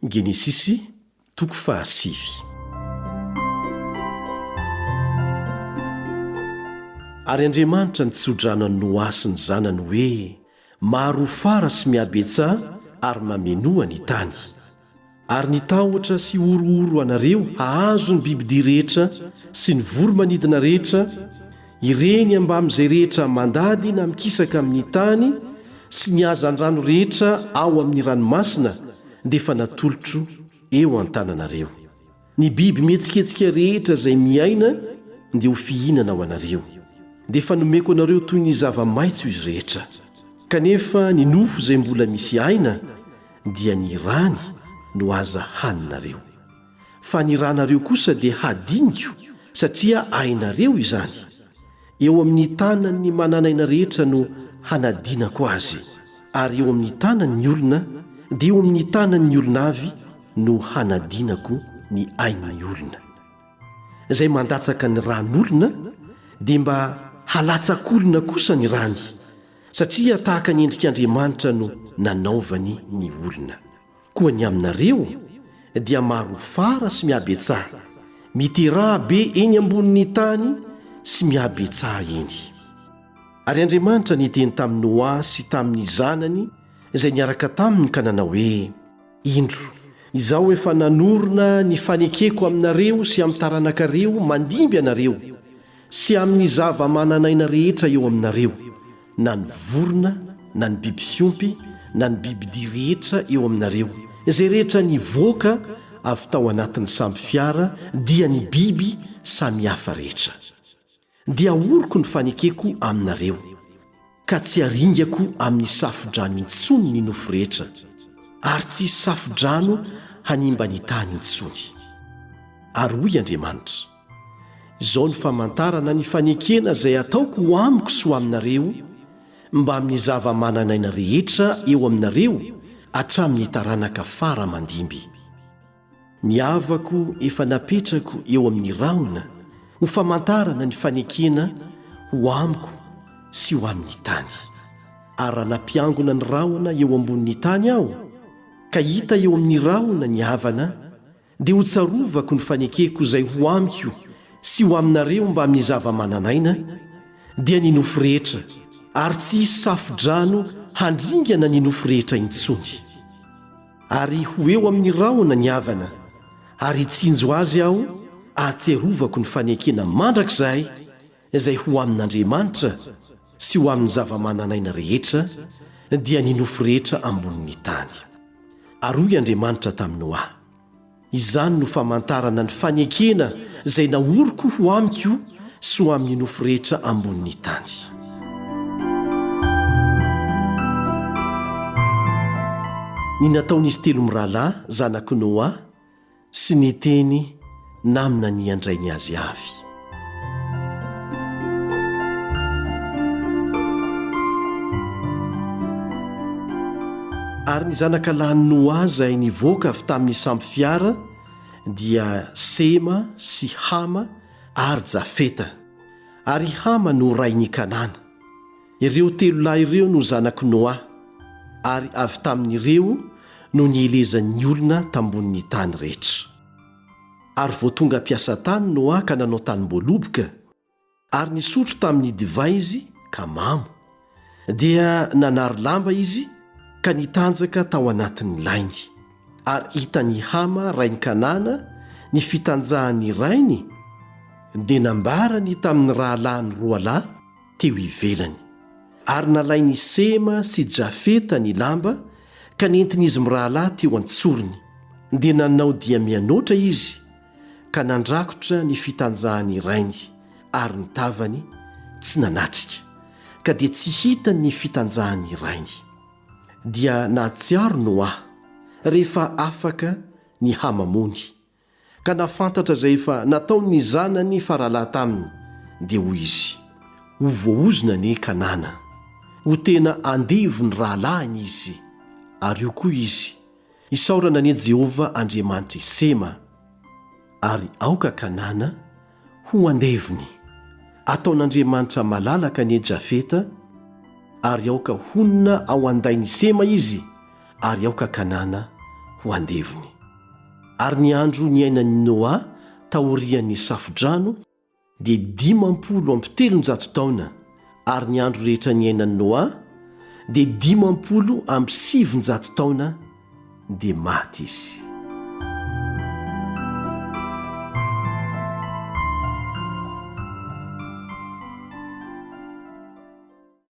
Genesisy toko fahasivy. Ary Andriamanitra nitsodrana ny Noa sy ny zanany hoe maro fara sy miabetsah ary mamenoa ny tany. Ary nitahotra sy orooro anareo hahazo ny bibidia rehetra sy ny voro manidina rehetra, ireny amba amin'izay rehetra mandady na mikisaka amin'ny tany sy ny hazan-drano rehetra ao amin'ny ranomasina dia efa natolotro eo an-tananareo. Ny biby mihetsiketsika rehetra izay miaina dia ho fihinana ao anareo, dia efa nomeko anareo toy ny zava-maitso izy rehetra. Kanefa ny nofo izay mbola misy aina dia ny rany no aza haninareo. Fa ny ranareo kosa dia hadiniko satria ainareo izany. Eo amin'ny tanan'ny mananaina rehetra no hanadinako azy, ary eo amin'ny tanan'ny olona dia eo amin'ny tanan'ny olona avy no hanadinako ny ain'ny olona. Izay mandatsaka ny ran'olona dia mba halatsakolona kosa ny rany, satria tahaka ny endrik'Andriamanitra no nanaovany ny olona. Koa ny aminareo dia maro fara sy miabetsah, miteraha be eny ambonin'ny tany sy miabetsah eny. Ary Andriamanitra niteny tamin'ny Noa sy tamin'ny zanany izay niaraka taminy ka nanao hoe, indro izaho efa nanorona ny fanekeko aminareo sy amin'ny taranakareo mandimby anareo sy amin'ny zava-mananaina rehetra eo aminareo, na ny vorona, na ny biby fiompy, na ny bibidia rehetra eo aminareo, izay rehetra nivoaka avy tao anatin'ny samby fiara dia ny biby samy hafa rehetra. Dia oroko ny fanekeko aminareo, ka tsy aringako amin'ny safodrano intsony ny nofo rehetra, ary tsy safodrano hanimba ny tany intsony. Ary hoy Andriamanitra, izao ny famantarana ny fanekena izay ataoko ho amiko sy ho aminareo mba amin'ny zava-mananaina rehetra eo aminareo hatramin'ny taranaka fara mandimby. Ny havako efa napetrako eo amin'ny rahona ho famantarana ny fanekena ho amiko sy ho amin'ny tany. Ary raha nampiangona ny rahona eo ambonin'ny tany aho, ka hita eo amin'ny rahona ny havana, dia ho tsarovako ny fanekeko izay ho amiko sy ho aminareo mba amin'ny zava-mananaina, dia ny nofo rehetra, ary tsy hisy safodrano handringana ny nofo rehetra intsony. Ary ho eo amin'ny rahona ny havana, ary hitsinjo azy aho, ahatserovako ny fanekena mandrakizay izay ho amin'Andriamanitra sy ho amin'ny zava-mananaina rehetra, dia ny nofo rehetra ambonin'ny tany. Ary hoy Andriamanitra tamin'ny Noa, izany no famantarana ny fanekena izay naoroko ho amiko sy ho amin'ny nofo rehetra ambonin'ny tany. Ny nataon'izy telo mirahalahy zanako Noa sy ny teny namina ny andrainy azy avy. Ary ny zanakalahin'i Noa izay nivoaka avy tamin'ny samby fiara dia Sema sy Hama ary Jafeta. Ary Hama no rain'i Kanana. Ireo telo lahy ireo no zanak'i Noa, ary avy tamin'ireo no nielezan'ny olona tambonin'ny tany rehetra. Ary vao tonga ampiasa tany Noa ka nanao tanim-boaloboka, ary nisotro tamin'ny divay izy ka mamo, dia nanary lamba izy ka nitanjaka tao anatin'ny lainy. Ary hitan'ny Hama rain'i Kanana ny fitanjahan'ny rainy, dia nambarany tamin'ny rahalahiny roa lahy teo ivelany. Ary nalain'ny Sema sy Jafeta ny lamba ka nentin'izy mirahalahy teo antsorony, dia nanao dia mianoatra izy ka nandrakotra ny fitanjahan'ny rainy, ary ny tavany tsy nanatrika, ka dia tsy hitany ny fitanjahan'ny rainy. Dia nahatsiaro Noa rehefa afaka ny hamamony, ka nafantatra izay efa nataony zanany faralahy taminy, dia hoy izy, ho voaozona ne Kanana, ho tena andevo ny rahalahiny izy. Ary io koa izy isaorana ne Jehovah Andriamanitra i Sema, ary aoka Kanana ho andevony. Ataon'Andriamanitra malalaka ne Jafeta, ary aoka honina ao andainy Sema izy, ary aoka Kanana ho andevony. Ary ny andro niainan'ny Noa taorian'ny safodrano dia 5telonjato taona, ary ny andro rehetra niainan'ny Noa dia 5 7 taona dia maty izy.